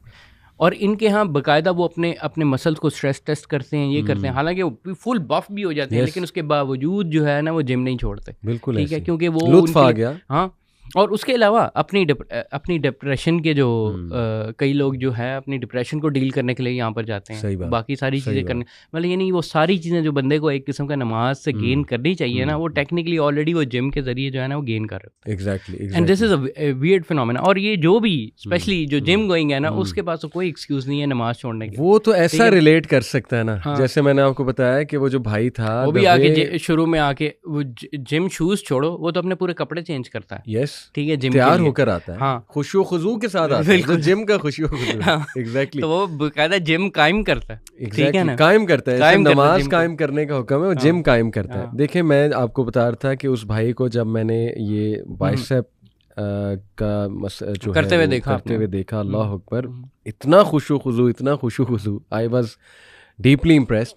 और इनके यहाँ बाकायदा वो अपने मसल्स को स्ट्रेस टेस्ट करते हैं, ये करते हैं, हालांकि वो फुल बफ भी हो जाते हैं, लेकिन उसके बावजूद जो है ना वो जिम नहीं छोड़ते। बिल्कुल ठीक है, क्योंकि वो लुत्फ आ गया। हाँ, और उसके अलावा अपनी डिप्रेशन के जो कई लोग जो है अपनी डिप्रेशन को डील करने के लिए यहाँ पर जाते हैं, बाकी सारी चीज़ें करने, मतलब यानी वो सारी चीज़ें जो बंदे को एक किस्म का नमाज से गेन करनी चाहिए ना, वो टेक्निकली ऑलरेडी वो जिम के जरिए जो है ना वो गेन कर रहे हैं। Exactly. And this is a weird phenomena. और ये जो भी स्पेशली जो जिम गोइंग है ना, उसके पास तो कोई एक्सक्यूज नहीं है नमाज छोड़ने के। वो तो ऐसा रिलेट कर सकता है ना, जैसे मैंने आपको बताया कि वो जो भाई था वो भी आके शुरू में आके वो जिम शूज छोड़ो, वो तो अपने पूरे कपड़े चेंज करता है। यस, ठीक है, जिम तैयार होकर आता है। हाँ, खुशू खुजू के साथ आता है, जिम का खुशू खुजू। एग्जैक्टली, तो वो बकायदा जिम कायम करता है। ठीक है ना, कायम करता है, नमाज कायम करने का हुक्म है, वो जिम कायम करता है। देखिए मैं आपको बता रहा था कि उस भाई को जब मैंने ये बाइसेप का जो करते हुए देखा, अल्लाह अकबर, इतना खुशू खुजू, I was deeply impressed.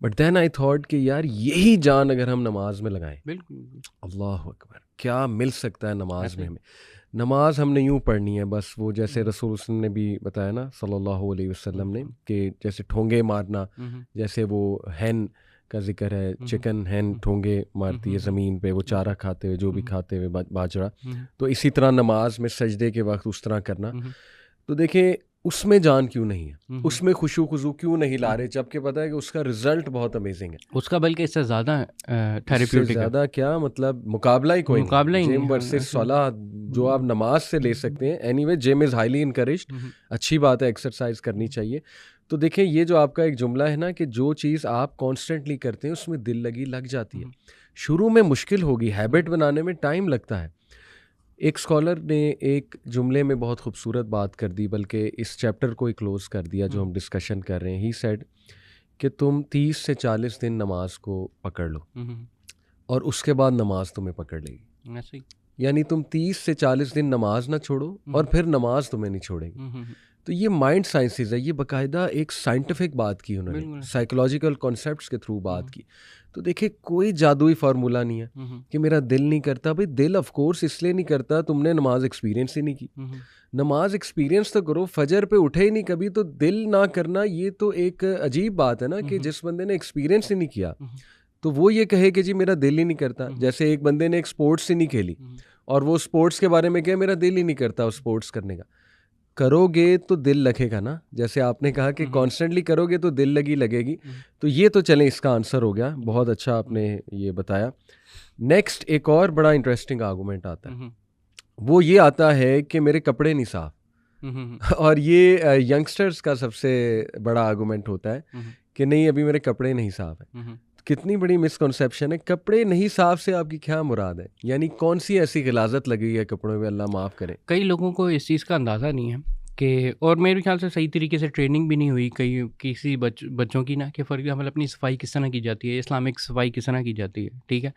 But then I thought कि यार यही जान अगर हम नमाज में लगाएं, बिल्कुल, अल्लाह अकबर, क्या मिल सकता है नमाज में हमें। नमाज हमने यूँ पढ़नी है बस, वो जैसे रसूल ने भी बताया ना सल्लल्लाहु अलैहि वसल्लम ने, कि जैसे ठोंगे मारना, जैसे वो हैन का जिक्र है, चिकन हैन ठोंगे मारती है ज़मीन पे, वो चारा खाते हुए, जो भी खाते हुए बाजरा, तो इसी तरह नमाज में सजदे के वक्त उस तरह करना। तो देखिए उसमें जान क्यों नहीं है, उसमें खुशू खुजू क्यों नहीं ला रहे, जबकि पता है कि उसका रिजल्ट बहुत अमेजिंग है उसका, बल्कि इससे ज़्यादा थेरेप्यूटिक, ज़्यादा क्या मतलब मुकाबला ही कोई नहीं। जिम वर्सेस सलाह जो आप नमाज से ले सकते हैं। Anyway gym is highly encouraged, अच्छी बात है, एक्सरसाइज करनी चाहिए। तो देखें ये जो आपका एक जुमला है ना कि जो चीज़ आप कॉन्स्टेंटली करते हैं उसमें दिल लग जाती है। शुरू में मुश्किल होगी, हैबिट बनाने में टाइम लगता है। एक स्कॉलर ने एक जुमले में बहुत खूबसूरत बात कर दी, बल्कि इस चैप्टर को ही क्लोज कर दिया जो हम डिस्कशन कर रहे हैं। ही सेड कि तुम 30 से 40 दिन नमाज को पकड़ लो और उसके बाद नमाज तुम्हें पकड़ लेगी। यानी तुम 30 से 40 दिन नमाज ना छोड़ो और फिर नमाज तुम्हें नहीं छोड़ेगी। तो ये माइंड साइंसेस है, ये बाकायदा एक साइंटिफिक बात की उन्होंने, साइकोलॉजिकल कॉन्सेप्ट्स के थ्रू बात की। तो देखिए कोई जादुई फार्मूला नहीं है कि मेरा दिल नहीं करता। भाई दिल ऑफ कोर्स इसलिए नहीं करता, तुमने नमाज एक्सपीरियंस ही नहीं की। नमाज एक्सपीरियंस तो करो, फजर पे उठे ही नहीं कभी, तो दिल ना करना ये तो एक अजीब बात है ना, कि जिस बंदे ने एक्सपीरियंस ही नहीं किया तो वो ये कहे कि जी मेरा दिल ही नहीं करता। जैसे एक बंदे ने एक स्पोर्ट्स ही नहीं खेली और वो स्पोर्ट्स के बारे में कहे मेरा दिल ही नहीं करता उस स्पोर्ट्स करने का। करोगे तो दिल लगेगा ना, जैसे आपने कहा कि कॉन्स्टेंटली करोगे तो दिल लगेगी। तो ये तो चलें इसका आंसर हो गया, बहुत अच्छा आपने ये बताया। नेक्स्ट एक और बड़ा इंटरेस्टिंग आर्गूमेंट आता है, वो ये आता है कि मेरे कपड़े नहीं साफ। और ये यंगस्टर्स का सबसे बड़ा आर्गूमेंट होता है कि नहीं अभी मेरे कपड़े नहीं साफ है। कितनी बड़ी मिसकॉन्सेप्शन है। कपड़े नहीं साफ से आपकी क्या मुराद है, यानी कौन सी ऐसी गिलाजत लगी है कपड़ों में, अल्लाह माफ़ करे। कई लोगों को इस चीज़ का अंदाज़ा नहीं है कि, और मेरे ख्याल से सही तरीके से ट्रेनिंग भी नहीं हुई किसी बच्चों की ना, कि फॉर एग्जाम्पल अपनी सफाई किस तरह की जाती है, इस्लामिक सफाई किस तरह की जाती है। ठीक है,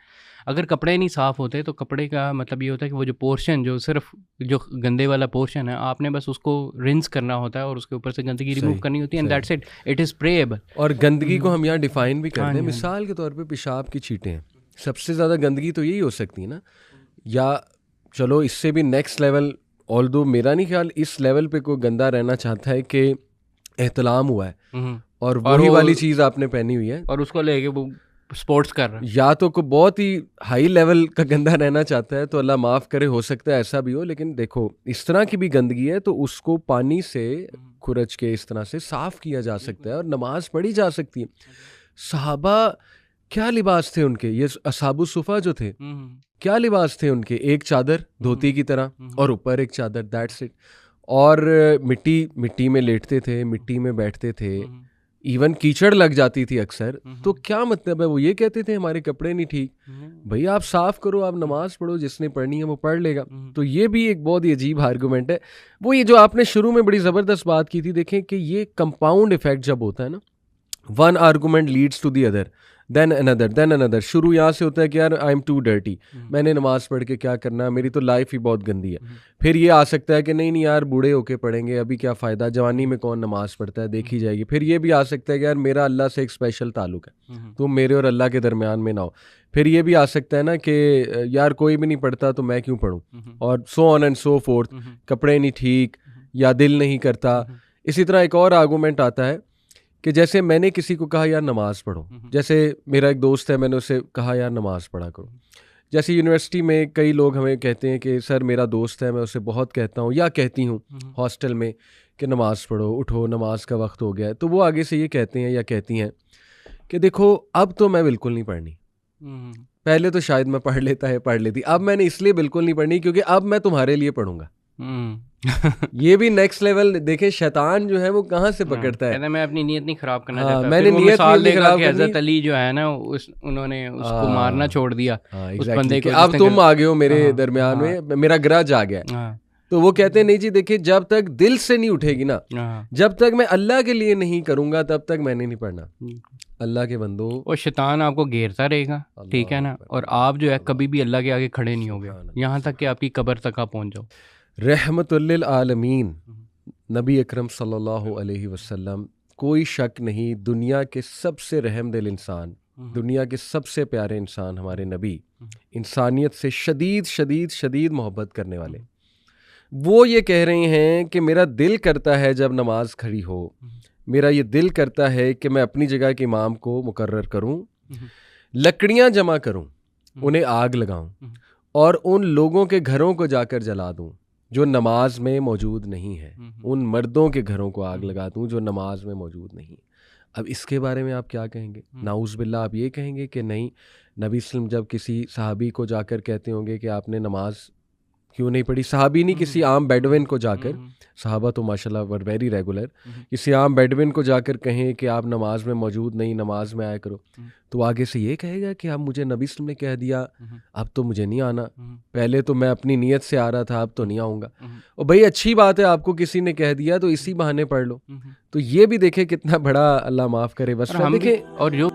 अगर कपड़े नहीं साफ़ होते तो कपड़े का मतलब ये होता है कि वो जो पोर्शन, जो सिर्फ जो गंदे वाला पोर्शन है, आपने बस उसको रिंस करना होता है और उसके ऊपर से गंदगी रिमूव करनी होती है, and that's it, it is prayable. और गंदगी को हम यहाँ डिफाइन भी करते हैं, मिसाल के तौर पे पेशाब की छींटें हैं, सबसे ज़्यादा गंदगी तो यही हो सकती है ना, या चलो इससे भी नेक्स्ट लेवल, ऑल्दो मेरा नहीं ख्याल इस लेवल पे कोई गंदा रहना चाहता है कि एहतलाम हुआ है और वही वाली चीज़ आपने पहनी हुई है और उसको लेके वो स्पोर्ट्स कर रहा है, या तो कोई बहुत ही हाई लेवल का गंदा रहना चाहता है तो अल्लाह माफ़ करे, हो सकता है ऐसा भी हो। लेकिन देखो इस तरह की भी गंदगी है तो उसको पानी से खुरच के इस तरह से साफ़ किया जा सकता है और नमाज पढ़ी जा सकती है। सहाबा क्या लिबास थे उनके, ये असहाबुस सुफ़ा जो थे क्या लिबास थे उनके, एक चादर धोती की तरह और ऊपर एक चादर, दैट्स इट। और मिट्टी में लेटते थे, मिट्टी में बैठते थे, इवन कीचड़ लग जाती थी अक्सर, तो क्या मतलब है, वो ये कहते थे हमारे कपड़े नहीं ठीक, भाई आप साफ करो, आप नमाज पढ़ो, जिसने पढ़नी है वो पढ़ लेगा। तो ये भी एक बहुत ही अजीब आर्गूमेंट है। वो ये जो आपने शुरू में बड़ी ज़बरदस्त बात की थी, देखें कि ये कंपाउंड इफेक्ट जब होता है ना, one argument leads to the other, then another. शुरू यहाँ से होता है कि यार आई एम टू डर्टी, मैंने नमाज पढ़ के क्या करना, मेरी तो लाइफ ही बहुत गंदी है। फिर ये आ सकता है कि नहीं यार बूढ़े होके पढ़ेंगे, अभी क्या फ़ायदा, जवानी में कौन नमाज पढ़ता है, देखी जाएगी। फिर ये भी आ सकता है कि यार मेरा अल्लाह से एक स्पेशल ताल्लुक है, तो मेरे और अल्लाह के दरमियान में ना हो। फिर ये भी आ सकता है ना कि यार कोई भी नहीं पढ़ता तो मैं क्यों पढ़ूँ, और so on and so fourth, कपड़े नहीं ठीक या दिल नहीं करता। इसी तरह एक और आर्गूमेंट आता है कि जैसे मैंने किसी को कहा यार नमाज पढ़ो, जैसे मेरा एक दोस्त है, मैंने उसे कहा यार नमाज पढ़ा करो। जैसे यूनिवर्सिटी में कई लोग हमें कहते हैं कि सर मेरा दोस्त है, मैं उसे बहुत कहता हूँ या कहती हूँ हॉस्टल में कि नमाज पढ़ो, उठो, नमाज का वक्त हो गया है, तो वो आगे से ये कहते हैं या कहती हैं कि देखो अब तो मैं बिल्कुल नहीं पढ़नी, पहले तो शायद मैं पढ़ लेती, अब मैंने इसलिए बिल्कुल नहीं पढ़नी क्योंकि अब मैं तुम्हारे लिए पढ़ूंगा। ये भी नेक्स्ट लेवल। देखे शैतान जो है वो कहाँ से पकड़ता है, मैं अपनी नीयत नहीं खराब करना चाहता, मैंने नीयत नहीं खराब करनी। हज़रत अली जो है ना उन्होंने उसको मारना छोड़ दिया, उस बंदे को, अब तुम आ गए हो मेरे दरमियान में, मेरा ग्रज आ गया। तो वो कहते हैं नहीं जी, देखिए जब तक दिल से नहीं उठेगी ना, जब तक मैं अल्लाह के लिए नहीं करूंगा तब तक मैंने नहीं पढ़ना। अल्लाह के बंदो, और शैतान आपको घेरता रहेगा, ठीक है ना, और आप जो है कभी भी अल्लाह के आगे खड़े नहीं होगे, यहाँ तक कि आपकी कब्र तक आप पहुँच जाओ। रहमतुल्लिल आलमीन नबी अकरम सल्लल्लाहु अलैहि वसल्लम, कोई शक नहीं, दुनिया के सबसे रहमदिल इंसान, दुनिया के सबसे प्यारे इंसान हमारे नबी, इंसानियत से शदीद शदीद शदीद मोहब्बत करने वाले, वो ये कह रहे हैं कि मेरा दिल करता है जब नमाज खड़ी हो, मेरा ये दिल करता है कि मैं अपनी जगह के इमाम को मुकर्रर करूं, लकड़ियां जमा करूं, उन्हें आग लगाऊं और उन लोगों के घरों को जाकर जला दूं जो नमाज में मौजूद नहीं है, उन मर्दों के घरों को आग लगा दूं जो नमाज में मौजूद नहीं। अब इसके बारे में आप क्या कहेंगे? नाउज़ बिल्लाह, आप ये कहेंगे कि नहीं, नबी सल्लम जब किसी सहाबी को जाकर कहते होंगे कि आपने नमाज क्यों नहीं पढ़ी, सहाबी नहीं, किसी आम बेडविन को जाकर, सहाबा तो माशाल्लाह वर वेरी रेगुलर, किसी आम बेडविन को जाकर कहें कि आप नमाज में मौजूद नहीं, नमाज में आया करो, तो आगे से ये कहेगा कि अब मुझे नबी सल्लम ने कह दिया, अब तो मुझे नहीं आना, पहले तो मैं अपनी नीयत से आ रहा था, अब तो नहीं आऊँगा। और भाई अच्छी बात है, आपको किसी ने कह दिया तो इसी बहाने पढ़ लो। तो ये भी देखे कितना बड़ा, अल्लाह माफ़ करे, बस देखें। और जो